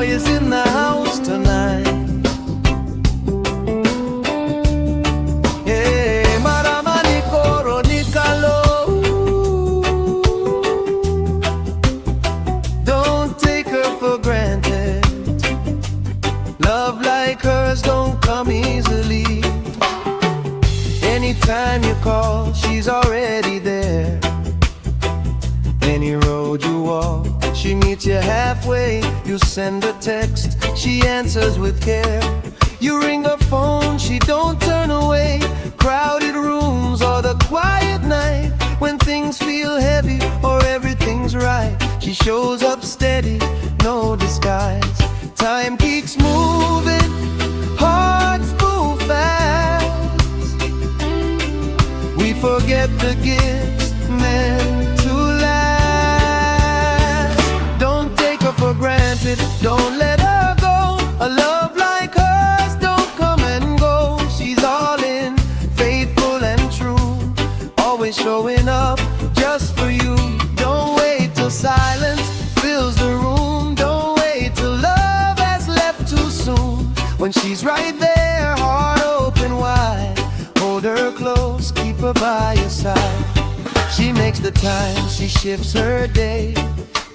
is in the house tonight. Hey, Marama ni KoroniKalou. Don't take her for granted. Love like hers don't come easily. Anytime you call, she's already there. Any road you walk, she meets you halfway. You send a text, she answers with care. You ring her phone, she don't turn away. Crowded rooms or the quiet night, when things feel heavy or everything's right, she shows up steady, no disguise. Time keeps moving, hearts move fast. We forget the gifts meant to last. Don't take her for granted, don't let her go. A love like hers don't come and go. She's all in, faithful and true, always showing up just for you. Don't wait till silence fills the room. Don't wait till love has left too soon. When she's right there, heart open wide, hold her close, keep her by your side. She makes the time, she shifts her day,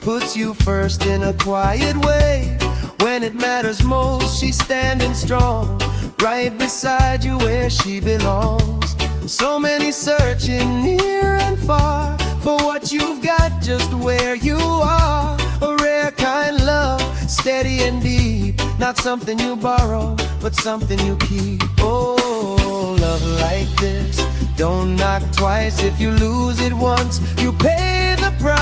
puts you first in a quiet way. When it matters most, she's standing strong, right beside you where she belongs. So many searching near and far for what you've got just where you are. A rare kind love, steady and deep, not something you borrow, but something you keep. Oh, love like this don't knock twice. If you lose it once, you pay the price.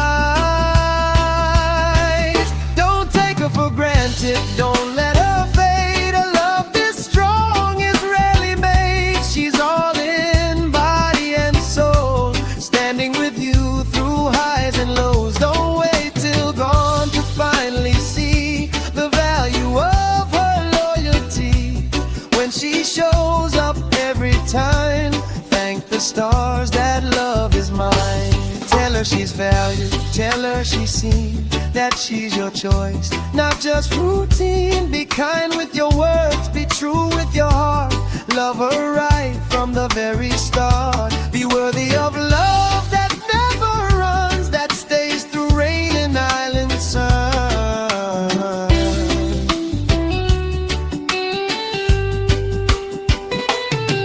Don't take her for granted, don't let her fade. A love this strong is rarely made. She's all in, body and soul, standing with you through highs and lows. Don't wait till gone to finally see the value of her loyalty. When she shows up every time, thank the stars that love is mine. Tell her she's valued, tell her she's seen, that she's your choice, not just routine. Be kind with your words, be true with your heart. Love her right from the very start. Be worthy of love that never runs, that stays through rain and island sun.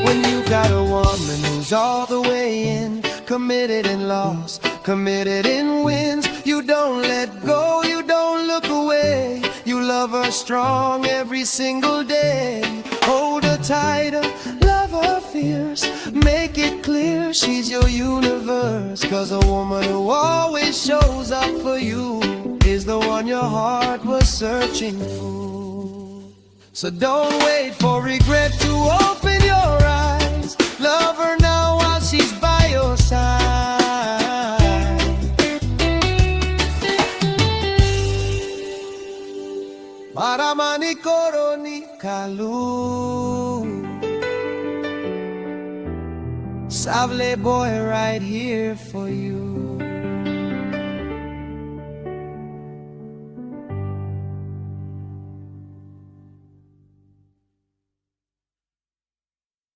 When you've got a woman who's all the way in, committed in loss, committed in wins, you don't let go, you don't look away. You love her strong every single day. Hold her tighter, love her fierce, make it clear she's your universe. 'Cause a woman who always shows up for you is the one your heart was searching for. So don't wait for regret to open your eyes. Love her now while she's by your side. Marama ni KoroniKalou, Sable boy right here for you.